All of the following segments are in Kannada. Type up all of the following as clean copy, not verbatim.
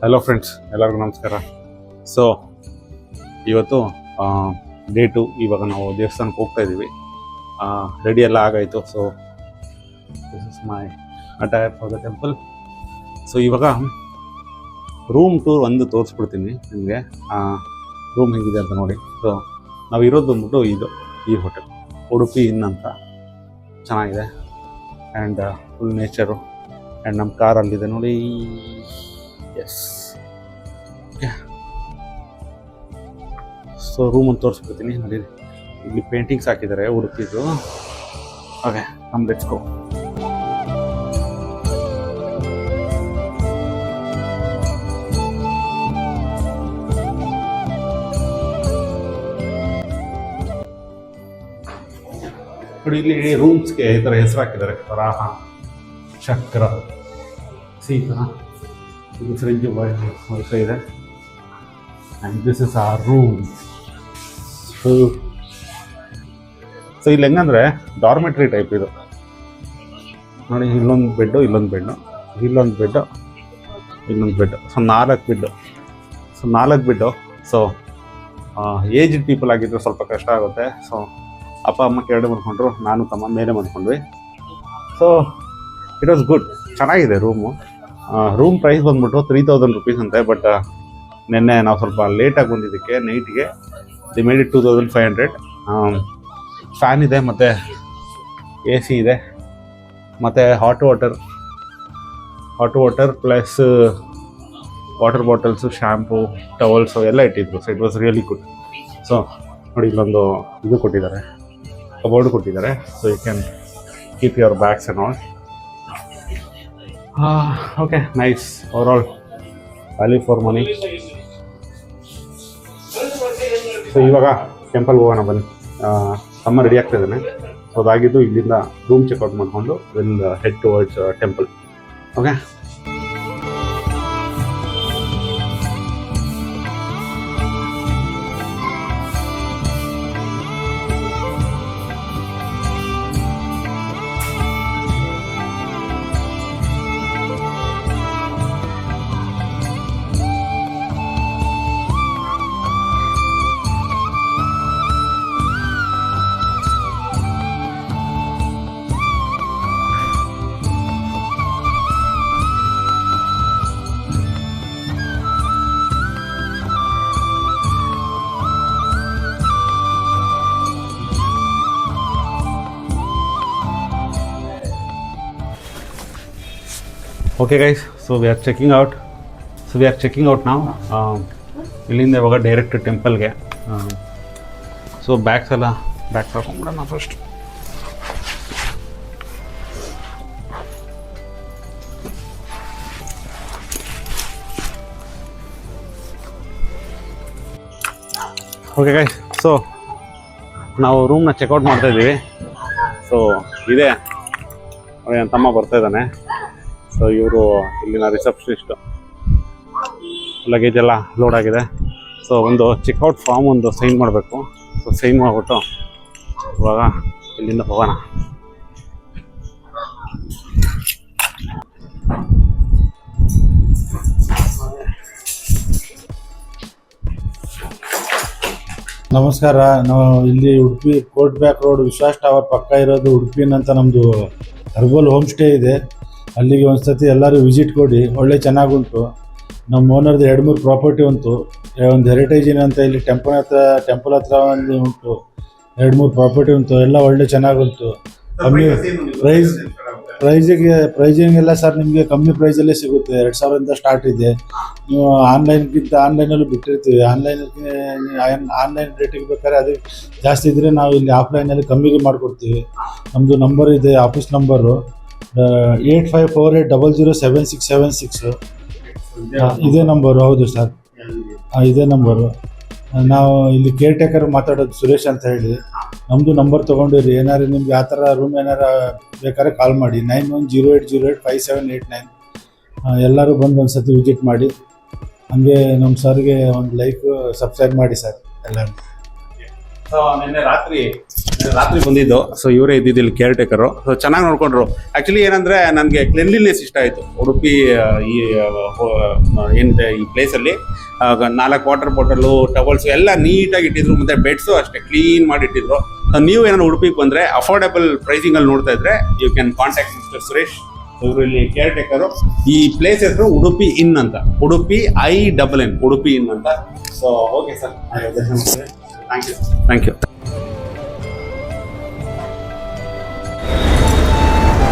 ಹಲೋ ಫ್ರೆಂಡ್ಸ್, ಎಲ್ಲರಿಗೂ ನಮಸ್ಕಾರ. ಸೊ ಇವತ್ತು ಡೇ 2. ಇವಾಗ ನಾವು ದೇವಸ್ಥಾನಕ್ಕೆ ಹೋಗ್ತಾ ಇದ್ದೀವಿ. ರೆಡಿ ಎಲ್ಲ ಆಗಾಯಿತು. So this is my attire for the temple. So ಇವಾಗ ರೂಮ್ ಟೂರ್ ಒಂದು ತೋರಿಸ್ಬಿಡ್ತೀನಿ ನಿಮಗೆ. ರೂಮ್ ಹೇಗಿದೆ ಅಂತ ನೋಡಿ. ಸೊ ನಾವು ಇರೋದು ಬಂದ್ಬಿಟ್ಟು ಈ ಹೋಟೆಲ್ ಉಡುಪಿ ಇನ್ ಅಂತ. ಚೆನ್ನಾಗಿದೆ ಆ್ಯಂಡ್ ಫುಲ್ ನೇಚರು. ಆ್ಯಂಡ್ ನಮ್ಮ ಕಾರಲ್ಲಿದೆ ನೋಡಿ. S, okay. ಸೊ ರೂಮನ್ನು ತೋರಿಸ್ಬಿಡ್ತೀನಿ ನೋಡಿ. ಇಲ್ಲಿ ಪೇಂಟಿಂಗ್ಸ್ ಹಾಕಿದ್ದಾರೆ ಉಡುಪಿದು. Okay, let's go. ನೋಡಿ, ಇಲ್ಲಿ ರೂಮ್ಸ್ಗೆ ಈ ಥರ ಹೆಸರು ಹಾಕಿದ್ದಾರೆ. ವರಾಹ, ಚಕ್ರ, ಸೀತಾ, ಇದು ಫ್ರಿಡ್ಜ್ ವೈಫೈ ಇದೆ. And this is our room. So ಇಲ್ಲಿ ಹೆಂಗಂದರೆ ಡಾರ್ಮೆಟ್ರಿ ಟೈಪ್ ಇದು ನೋಡಿ. ಇಲ್ಲೊಂದು ಬೆಡ್ಡು, ಇಲ್ಲೊಂದು ಬೆಡ್ಡು, ಇಲ್ಲೊಂದು ಬೆಡ್ಡು, ಇಲ್ಲೊಂದು bed. So 4 bed. So 4 bed. So aged people ಆಗಿದ್ದರೆ ಸ್ವಲ್ಪ ಕಷ್ಟ ಆಗುತ್ತೆ. ಸೊ ಅಪ್ಪ ಅಮ್ಮ ಕೆಳಗಡೆ ಮಲ್ಕೊಂಡ್ರು, ನಾನು ತಮ್ಮ ಮೇಲೆ ಮಲ್ಕೊಂಡ್ವಿ. So it was good. ಚೆನ್ನಾಗಿದೆ ರೂಮು. ರೂಮ್ ಪ್ರೈಸ್ ಬಂದ್ಬಿಟ್ಟು 3000 rupees ಅಂತೆ. ಬಟ್ ನಿನ್ನೆ ನಾವು ಸ್ವಲ್ಪ ಲೇಟಾಗಿ ಬಂದಿದ್ದಕ್ಕೆ ನೈಟ್ಗೆ ದಿ ಮೇಡ್ ಇಟ್ 2500. ಫ್ಯಾನ್ ಇದೆ, ಮತ್ತು ಎ ಸಿ ಇದೆ, ಮತ್ತು hot water plus water bottles, shampoo, towels ಎಲ್ಲ ಇಟ್ಟಿದ್ರು. So it was really good. So ನೋಡಿ, ಇಲ್ಲೊಂದು ಇದು ಕೊಟ್ಟಿದ್ದಾರೆ, ಕಬೋರ್ಡ್ ಕೊಟ್ಟಿದ್ದಾರೆ. So you can keep your bags and all. Okay, nice. Overall value for money. So ಇವಾಗ ಟೆಂಪಲ್ಗೆ ಹೋಗೋಣ ಬನ್ನಿ. ತಮ್ಮ ರೆಡಿ ಆಗ್ತಾ ಇದ್ದಾನೆ. ಸೊ ಅದಾಗಿದ್ದು ಇಲ್ಲಿಂದ ರೂಮ್ ಚೆಕ್ಔಟ್ ಮಾಡಿಕೊಂಡು will head towards temple. Okay. Okay guys, so we are checking out ನಾವು. ಇಲ್ಲಿಂದ ಇವಾಗ ಡೈರೆಕ್ಟ್ ಟೆಂಪಲ್ಗೆ. ಸೊ ಬ್ಯಾಗ್ಸ್ ಎಲ್ಲ ಬ್ಯಾಗ್ ತಗೊಂಡ್ಬಿಡೋಣ ಫಸ್ಟ್. ಓಕೆ ಗೈಸ್, ಸೊ ನಾವು ರೂಮ್ನ ಚೆಕ್ಔಟ್ ಮಾಡ್ತಾಯಿದ್ದೀವಿ. ಸೊ ಇದೇ ನನ್ನ ತಮ್ಮ ಬರ್ತಾ ಇದ್ದಾನೆ. ಸೊ ಇವರು ಇಲ್ಲಿನ ರಿಸೆಪ್ಷನಿಸ್ಟು. ಲಗೇಜ್ ಎಲ್ಲ ಲೋಡ್ ಆಗಿದೆ. ಸೊ ಒಂದು ಚೆಕ್ಔಟ್ ಫಾರ್ಮ್ ಒಂದು ಸೈನ್ ಮಾಡಬೇಕು. ಸೊ ಸೈನ್ ಮಾಡಿಬಿಟ್ಟು ಇವಾಗ ಇಲ್ಲಿಂದ ಹೋಗೋಣ. ನಮಸ್ಕಾರ. ನಾವು ಇಲ್ಲಿ ಉಡುಪಿ ಕೋರ್ಟ್ ಬ್ಯಾಕ್ ರೋಡ್ ವಿಶ್ವಾಸ್ ಟವರ್ ಪಕ್ಕ ಇರೋದು ಉಡುಪಿನ ಅಂತ ನಮ್ಮದು ಹರ್ಬಲ್ ಹೋಮ್ ಸ್ಟೇ ಇದೆ. ಅಲ್ಲಿಗೆ ಒಂದು ಸತಿ ಎಲ್ಲರೂ ವಿಸಿಟ್ ಕೊಡಿ. ಒಳ್ಳೆ ಚೆನ್ನಾಗುಂಟು. ನಮ್ಮ ಓನರ್ದು 2-3 ಪ್ರಾಪರ್ಟಿ ಉಂಟು. ಒಂದು ಹೆರಿಟೇಜ್ ಅಂತ ಇಲ್ಲಿ ಟೆಂಪಲ್ ಹತ್ರ ಒಂದು ಉಂಟು. 2-3 ಪ್ರಾಪರ್ಟಿ ಉಂಟು. ಎಲ್ಲ ಒಳ್ಳೆ ಚೆನ್ನಾಗುಂಟು. ಕಮ್ಮಿ ಪ್ರೈಜಿಂಗ್ ಎಲ್ಲ ಸರ್ ನಿಮಗೆ ಕಮ್ಮಿ ಪ್ರೈಸಲ್ಲೇ ಸಿಗುತ್ತೆ. 2000 ಸ್ಟಾರ್ಟ್ ಇದೆ. ನೀವು ಆನ್ಲೈನಲ್ಲೂ ಬಿಟ್ಟಿರ್ತೀವಿ. ಆನ್ಲೈನ್ ರೇಟಿಗೆ ಬೇಕಾದ್ರೆ ಅದು ಜಾಸ್ತಿ ಇದ್ದರೆ ನಾವು ಇಲ್ಲಿ ಆಫ್ಲೈನಲ್ಲಿ ಕಮ್ಮಿಗೆ ಮಾಡಿಕೊಡ್ತೀವಿ. ನಮ್ಮದು ನಂಬರ್ ಇದೆ, ಆಫೀಸ್ ನಂಬರು 8548007676. ಇದೇ ನಂಬರು. ಹೌದು ಸರ್, ಇದೇ ನಂಬರು. ನಾವು ಇಲ್ಲಿ ಕೇರ್ ಟೇಕರ್ ಮಾತಾಡೋದು ಸುರೇಶ್ ಅಂತ ಹೇಳಿ. ನಮ್ಮದು ನಂಬರ್ ತೊಗೊಂಡಿರಿ. ಏನಾದ್ರು ನಿಮ್ಗೆ ಆ ಥರ ರೂಮ್ ಏನಾರು ಬೇಕಾದ್ರೆ ಕಾಲ್ ಮಾಡಿ 9108085789. ಎಲ್ಲರೂ ಬಂದು ಒಂದು ಸತಿ ವಿಸಿಟ್ ಮಾಡಿ. ಹಾಗೆ ನಮ್ಮ ಸರ್ಗೆ ಒಂದು ಲೈಕ್ ಸಬ್ಸ್ಕ್ರೈಬ್ ಮಾಡಿ ಸರ್ ಎಲ್ಲರೂ. ಸೊ ನಿನ್ನೆ ರಾತ್ರಿ ರಾತ್ರಿ ಬಂದಿದ್ದು. ಸೊ ಇವರೇ ಇದ್ದಿದ್ದು ಇಲ್ಲಿ ಕೇರ್ ಟೇಕರು. ಸೊ ಚೆನ್ನಾಗಿ ನೋಡ್ಕೊಂಡ್ರು. ಆ್ಯಕ್ಚುಲಿ ಏನಂದರೆ ನನಗೆ ಕ್ಲೆನ್ಲಿನೆಸ್ ಇಷ್ಟ ಆಯಿತು. ಉಡುಪಿ ಏನಿದೆ ಈ ಪ್ಲೇಸಲ್ಲಿ 4 ವಾಟರ್ ಬಾಟಲು, ಟವಲ್ಸು ಎಲ್ಲ ನೀಟಾಗಿ ಇಟ್ಟಿದ್ರು. ಮತ್ತು ಬೆಡ್ಸು ಅಷ್ಟೇ ಕ್ಲೀನ್ ಮಾಡಿ ಇಟ್ಟಿದ್ರು. ನೀವು ಏನಾದ್ರು ಉಡುಪಿಗೆ ಬಂದರೆ ಅಫೋರ್ಡೆಬಲ್ ಪ್ರೈಸಿಂಗಲ್ಲಿ ನೋಡ್ತಾ ಇದ್ರೆ you can contact mister Suresh. ಇವರು ಇಲ್ಲಿ ಕೇರ್ ಟೇಕರು. ಈ ಪ್ಲೇಸ್ ಹೆಸರು ಉಡುಪಿ ಇನ್ ಅಂತ, ಉಡುಪಿ INN, ಉಡುಪಿ ಇನ್ ಅಂತ. So okay sir, thank you.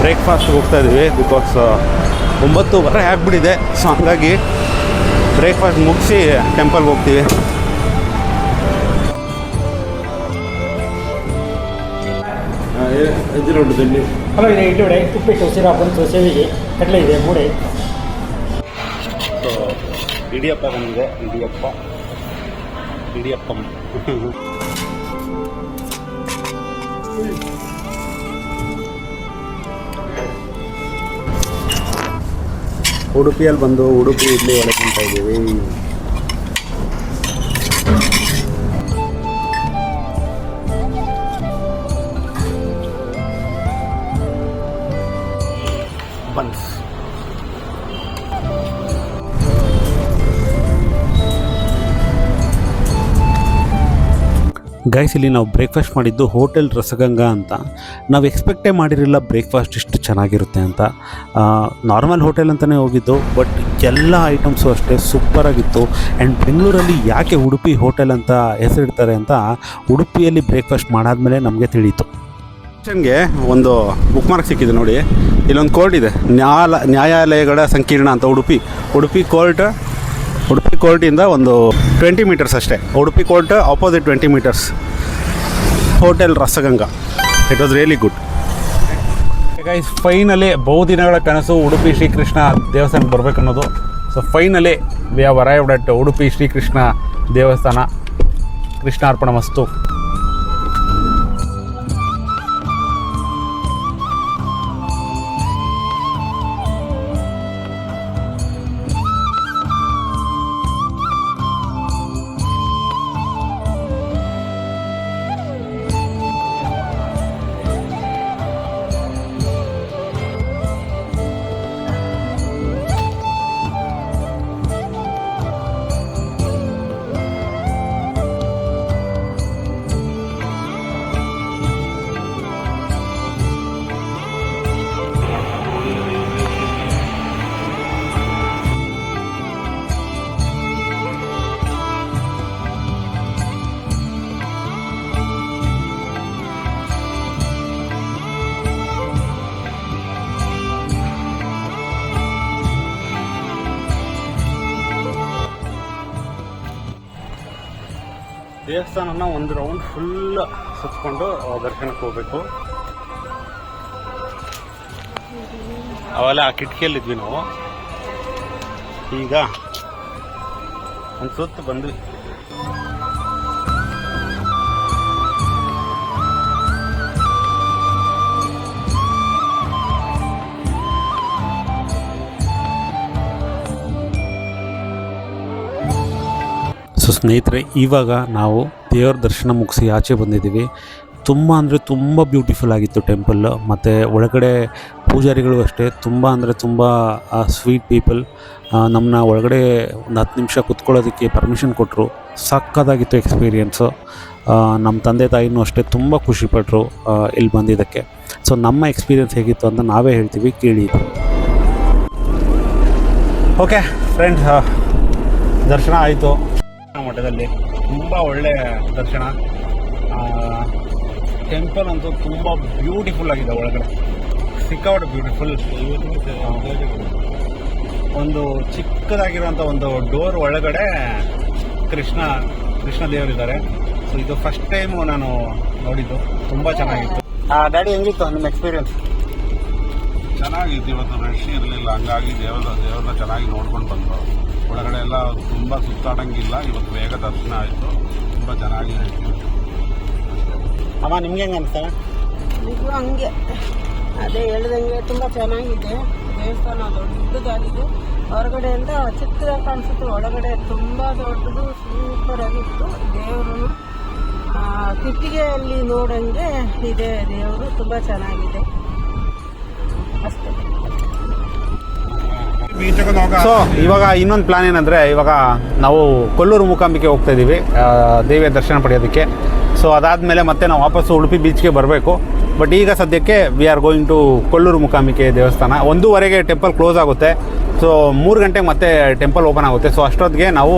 Breakfast ಹೋಗ್ತಾ ಇದ್ದೀವಿ ಬಿಕಾಸ್ 9:30 ಆಗಿಬಿಟ್ಟಿದೆ. ಸೊ ಹಂಗಾಗಿ ಬ್ರೇಕ್ಫಾಸ್ಟ್ ಮುಗಿಸಿ ಟೆಂಪಲ್ಗೆ ಹೋಗ್ತೀವಿ. ಎದುರುಡ್ಡದಲ್ಲಿ ಹಲೋ, ಇದೆ ಇಡ್ಲಿ ವಡೆ, ಉಪ್ಪಿಟ್ಟು, ಸಿರಾ, ಬನ್ಸು, ಸೇವಿಗೆ, ಕಡಲೆ ಇದೆ, ಮೂಡೆ. ಸೊ ಇಡಿಯಪ್ಪ ಬಂದಿದೆ. ಇಡಿಯಪ್ಪ ಉಡುಪಿಯಲ್ಲಿ ಬಂದು ಉಡುಪಿ ಇಡ್ಲಿ ವಡೆ ತಿಂತಾ ಇದ್ದೀವಿ. ಬನ್ಸ್ ಗೈಸ್, ಇಲ್ಲಿ ನಾವು ಬ್ರೇಕ್ಫಾಸ್ಟ್ ಮಾಡಿದ್ದು ಹೋಟೆಲ್ ರಸಗಂಗಾ ಅಂತ. ನಾವು ಎಕ್ಸ್ಪೆಕ್ಟೇ ಮಾಡಿರಲಿಲ್ಲ ಬ್ರೇಕ್ಫಾಸ್ಟ್ ಇಷ್ಟು ಚೆನ್ನಾಗಿರುತ್ತೆ ಅಂತ. ನಾರ್ಮಲ್ ಹೋಟೆಲ್ ಅಂತಲೇ ಹೋಗಿದ್ದು, ಬಟ್ ಎಲ್ಲ ಐಟಮ್ಸು ಅಷ್ಟೇ ಸೂಪರಾಗಿತ್ತು. ಆ್ಯಂಡ್ ಬೆಂಗಳೂರಲ್ಲಿ ಯಾಕೆ ಉಡುಪಿ ಹೋಟೆಲ್ ಅಂತ ಹೆಸರಿಡ್ತಾರೆ ಅಂತ ಉಡುಪಿಯಲ್ಲಿ ಬ್ರೇಕ್ಫಾಸ್ಟ್ ಮಾಡಾದ್ಮೇಲೆ ನಮಗೆ ತಿಳಿಯಿತು. ಸ್ಟೇಷನ್ಗೆ ಒಂದು ಬುಕ್ ಮಾರ್ಕ್ ಸಿಕ್ಕಿದೆ ನೋಡಿ. ಇಲ್ಲೊಂದು ಕೋರ್ಟ್ ಇದೆ, ನ್ಯಾಯಾಲಯಗಳ ಸಂಕೀರ್ಣ ಅಂತ. ಉಡುಪಿ ಕೋರ್ಟಿಂದ ಒಂದು 20 ಮೀಟರ್ಸ್ ಅಷ್ಟೇ. Udupi court opposite 20 metres hotel Rasaganga. It was really good. Guys, finally ಬಹುದಿನಗಳ ಕನಸು ಉಡುಪಿ ಶ್ರೀಕೃಷ್ಣ ದೇವಸ್ಥಾನಕ್ಕೆ ಬರಬೇಕನ್ನೋದು. So finally we have arrived at Udupi Srikrishna ದೇವಸ್ಥಾನ. ಕೃಷ್ಣಾರ್ಪಣಮಸ್ತು. ದೇವಸ್ಥಾನನ ಒಂದು ರೌಂಡ್ ಫುಲ್ ಸುತ್ಕೊಂಡು ದರ್ಶನಕ್ಕೆ ಹೋಗ್ಬೇಕು. ಅವೆಲ್ಲ ಆ ಕಿಟಕಿಯಲ್ಲಿದ್ವಿ ನಾವು. ಈಗ ಒಂದು ಸುತ್ತು ಬಂದ್ವಿ. ಸೊ ಸ್ನೇಹಿತರೆ, ಇವಾಗ ನಾವು ದೇವರ ದರ್ಶನ ಮುಗಿಸಿ ಆಚೆ ಬಂದಿದ್ದೀವಿ. ತುಂಬ ಅಂದರೆ ತುಂಬ ಬ್ಯೂಟಿಫುಲ್ ಆಗಿತ್ತು ಟೆಂಪಲ್. ಮತ್ತು ಒಳಗಡೆ ಪೂಜಾರಿಗಳು ಅಷ್ಟೇ ತುಂಬ ಸ್ವೀಟ್ ಪೀಪಲ್. ನಮ್ಮನ್ನ ಒಳಗಡೆ ಒಂದು 10 ನಿಮಿಷ ಕುತ್ಕೊಳ್ಳೋದಕ್ಕೆ ಪರ್ಮಿಷನ್ ಕೊಟ್ಟರು. ಸಕ್ಕತ್ತಾಗಿತ್ತು ಎಕ್ಸ್ಪೀರಿಯೆನ್ಸು. ನಮ್ಮ ತಂದೆ ತಾಯಿನೂ ಅಷ್ಟೇ ತುಂಬ ಖುಷಿಪಟ್ಟರು ಇಲ್ಲಿ ಬಂದಿದ್ದಕ್ಕೆ. ಸೊ ನಮ್ಮ ಎಕ್ಸ್ಪೀರಿಯೆನ್ಸ್ ಹೇಗಿತ್ತು ಅಂತ ನಾವೇ ಹೇಳ್ತೀವಿ, ಕೇಳಿ. ಓಕೆ ಫ್ರೆಂಡ್ಸ್, ದರ್ಶನ ಆಯಿತು. ಮಠದಲ್ಲಿ ತುಂಬ ಒಳ್ಳೆ ದರ್ಶನ. ಟೆಂಪಲ್ ಅಂತೂ ತುಂಬ ಬ್ಯೂಟಿಫುಲ್ ಆಗಿದೆ. ಒಳಗಡೆ ಸಿಕ್ಕಾಪಟ್ಟೆ ಬ್ಯೂಟಿಫುಲ್. ಒಂದು ಚಿಕ್ಕದಾಗಿರೋಂಥ ಒಂದು ಡೋರ್ ಒಳಗಡೆ ಕೃಷ್ಣ ದೇವರಿದ್ದಾರೆ. ಸೊ ಇದು ಫಸ್ಟ್ ಟೈಮು ನಾನು ನೋಡಿದ್ದು. ತುಂಬ ಚೆನ್ನಾಗಿತ್ತು. ಡ್ಯಾಡಿ, ಹೆಂಗಿತ್ತು ನಿಮ್ಮ ಎಕ್ಸ್ಪೀರಿಯನ್ಸ್? ಚೆನ್ನಾಗಿತ್ತು. ಇವತ್ತು ರಶ್ ಇರಲಿಲ್ಲ, ಹಂಗಾಗಿ ದೇವ್ರನ್ನ ಚೆನ್ನಾಗಿ ನೋಡ್ಕೊಂಡು ಬಂದರು. ಒಳಗಡೆ ಎಲ್ಲ ತುಂಬ ಸುತ್ತಾಡಂಗಿಲ್ಲ. ಇವತ್ತು ಬೇಗ ದರ್ಶನ ಆಯಿತು. ತುಂಬ ಚೆನ್ನಾಗಿ ಆಯಿತು. ಅಮ್ಮ, ನಿಮ್ಗೆ ಹೆಂಗೆ ಅನಿಸ್ತಾ? ಇದು ಹಂಗೆ ಅದೇ ಹೇಳ್ದಂಗೆ ತುಂಬ ಚೆನ್ನಾಗಿದೆ ದೇವಸ್ಥಾನ. ದೊಡ್ಡದಾಗಿದೆ. ಹೊರಗಡೆಯಿಂದ ಚಿಕ್ಕದಾಗಿ ಕಾಣಿಸುತ್ತೆ, ಒಳಗಡೆ ತುಂಬ ದೊಡ್ಡದು ಸೂಪರ್ ಆಗಿತ್ತು. ದೇವರು ಕಿಟ್ಟಿಗೆಯಲ್ಲಿ ನೋಡಂಗೆ ಇದೆ ದೇವರು, ತುಂಬ ಚೆನ್ನಾಗಿದೆ ಅಷ್ಟೇ. ಸೊ ಇವಾಗ ಇನ್ನೊಂದು ಪ್ಲಾನ್ ಏನಂದರೆ, ಇವಾಗ ನಾವು ಕೊಲ್ಲೂರು ಮೂಕಾಂಬಿಕೆ ಹೋಗ್ತಾ ಇದ್ದೀವಿ ದೇವಿಯ ದರ್ಶನ ಪಡೆಯೋದಕ್ಕೆ. ಸೊ ಅದಾದಮೇಲೆ ಮತ್ತೆ ನಾವು ವಾಪಸ್ಸು ಉಡುಪಿ ಬೀಚ್ಗೆ ಬರಬೇಕು. ಬಟ್ ಈಗ ಸದ್ಯಕ್ಕೆ we are going to Kollur Mookambika ದೇವಸ್ಥಾನ. 1:30ಗೆ ಟೆಂಪಲ್ ಕ್ಲೋಸ್ ಆಗುತ್ತೆ. ಸೊ 3 ಗಂಟೆಗೆ ಮತ್ತೆ ಟೆಂಪಲ್ ಓಪನ್ ಆಗುತ್ತೆ. ಸೊ ಅಷ್ಟೊತ್ತಿಗೆ ನಾವು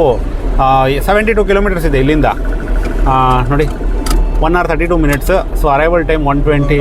72 ಕಿಲೋಮೀಟರ್ಸ್ ಇದೆ ಇಲ್ಲಿಂದ ನೋಡಿ, 1 hour 32 minutes. So arrival time 1:20.